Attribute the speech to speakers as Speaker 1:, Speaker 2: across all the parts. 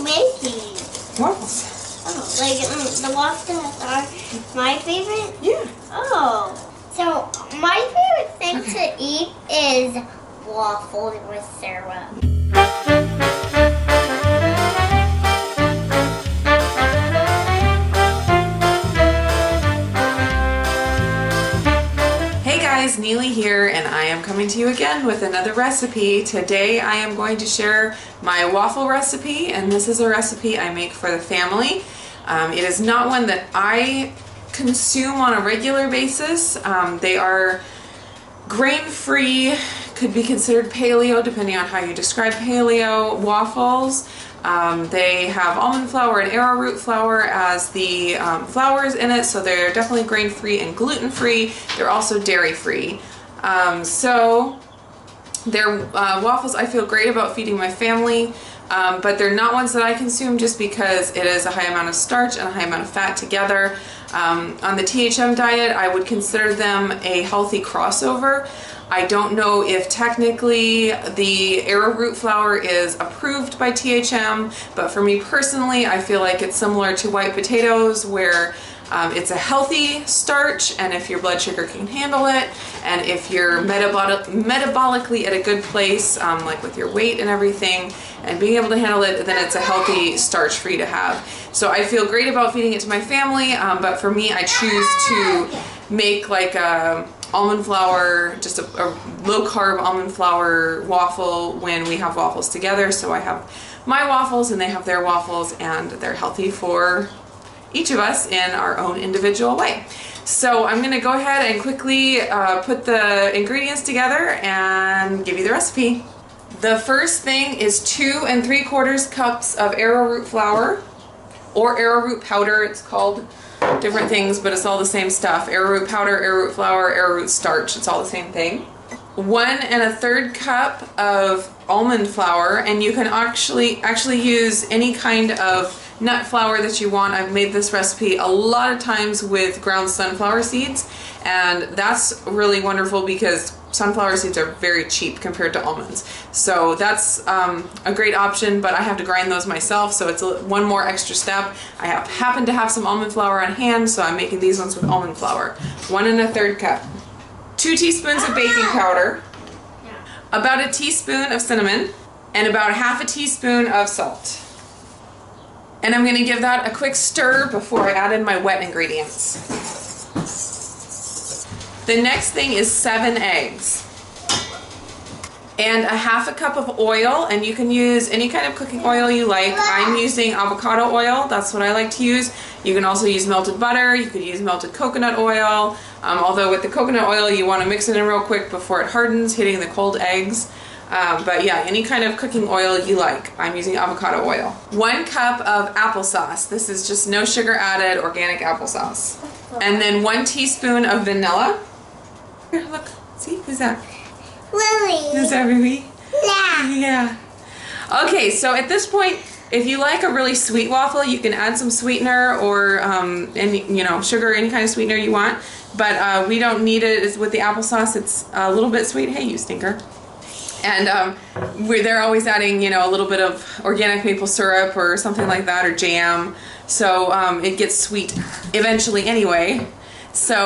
Speaker 1: make these?
Speaker 2: Waffles.
Speaker 1: Oh, like the waffles are my favorite?
Speaker 2: Yeah.
Speaker 1: Oh. So, my favorite thing to eat is waffles with syrup.
Speaker 2: Hey guys, Nili here, and I am coming to you again with another recipe. Today I am going to share my waffle recipe, and this is a recipe I make for the family. It is not one that I consume on a regular basis. They are grain-free, could be considered paleo depending on how you describe paleo waffles. They have almond flour and arrowroot flour as the flours in it, so they're definitely grain-free and gluten-free. They're also dairy-free. So they're waffles I feel great about feeding my family, but they're not ones that I consume just because it is a high amount of starch and a high amount of fat together. On the THM diet, I would consider them a healthy crossover. I don't know if technically the arrowroot flour is approved by THM, but for me personally, I feel like it's similar to white potatoes, where it's a healthy starch, and if your blood sugar can handle it, and if you're metabolically at a good place, like with your weight and everything, and being able to handle it, then it's a healthy starch for you to have. So I feel great about feeding it to my family, but for me, I choose to make like a almond flour, just a low-carb almond flour waffle when we have waffles together. So I have my waffles and they have their waffles, and they're healthy for each of us in our own individual way. So I'm going to go ahead and quickly put the ingredients together and give you the recipe. The first thing is 2 3/4 cups of arrowroot flour, or arrowroot powder. It's called different things, but it's all the same stuff. Arrowroot powder, arrowroot flour, arrowroot starch, it's all the same thing. 1 1/3 cup of almond flour, and you can actually use any kind of nut flour that you want. I've made this recipe a lot of times with ground sunflower seeds, and that's really wonderful because sunflower seeds are very cheap compared to almonds. So that's a great option, but I have to grind those myself, so it's one more extra step. I happen to have some almond flour on hand, so I'm making these ones with almond flour. 1 1/3 cup. 2 teaspoons of baking powder, about a teaspoon of cinnamon, and about 1/2 teaspoon of salt. And I'm going to give that a quick stir before I add in my wet ingredients. The next thing is 7 eggs. And a 1/2 cup of oil, and you can use any kind of cooking oil you like. I'm using avocado oil, that's what I like to use. You can also use melted butter, you could use melted coconut oil, although with the coconut oil you want to mix it in real quick before it hardens, hitting the cold eggs. But yeah, any kind of cooking oil you like. I'm using avocado oil. 1 cup of applesauce. This is just no sugar added, organic applesauce. And then 1 teaspoon of vanilla. Here, look. See? Who's that?
Speaker 1: Lily.
Speaker 2: Is that Ruby?
Speaker 1: Yeah.
Speaker 2: Yeah. Okay, so at this point, if you like a really sweet waffle, you can add some sweetener or any, sugar, any kind of sweetener you want. But we don't need it. It's with the applesauce. It's a little bit sweet. Hey, you stinker. And they're always adding, a little bit of organic maple syrup or something like that, or jam. So it gets sweet eventually anyway. So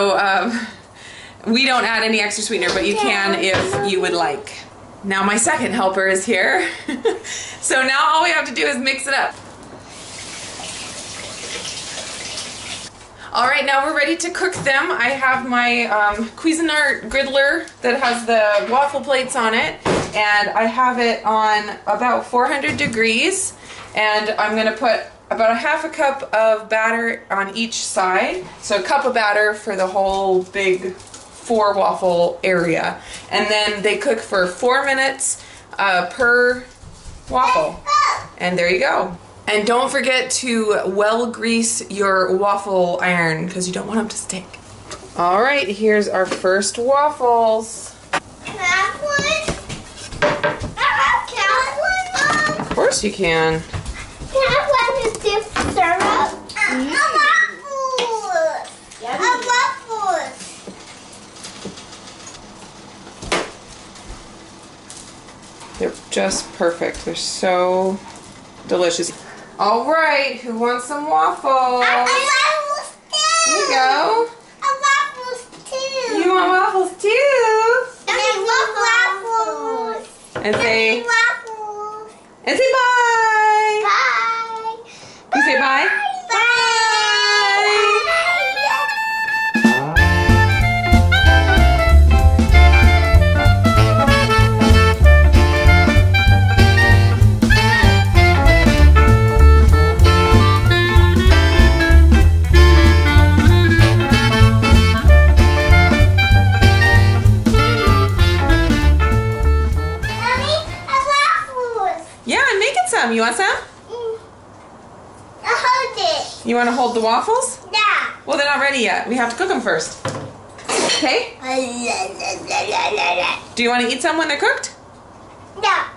Speaker 2: we don't add any extra sweetener, but you can if you would like. Now my second helper is here. So now all we have to do is mix it up. Alright, now we're ready to cook them. I have my Cuisinart griddler that has the waffle plates on it, and I have it on about 400 degrees, and I'm going to put about a 1/2 cup of batter on each side, so a cup of batter for the whole big 4 waffle area, and then they cook for 4 minutes per waffle, and there you go. And don't forget to well grease your waffle iron because you don't want them to stick. All right, here's our first waffles.
Speaker 1: Can I have one? Can I have one, Mom?
Speaker 2: Of course you can.
Speaker 1: Can I have one with dip syrup? Waffles! Waffles!
Speaker 2: They're just perfect. They're so delicious. All right, who wants some waffles?
Speaker 1: I waffles too.
Speaker 2: Here you go.
Speaker 1: I waffles too.
Speaker 2: You want waffles too?
Speaker 1: I love waffles.
Speaker 2: And say,
Speaker 1: Waffles.
Speaker 2: and say bye.
Speaker 1: Bye.
Speaker 2: You say bye? Yeah, I'm making some. You want some?
Speaker 1: I hold it.
Speaker 2: You want to hold the waffles?
Speaker 1: Yeah.
Speaker 2: Well, they're not ready yet. We have to cook them first. Okay? Do you want to eat some when they're cooked?
Speaker 1: Yeah.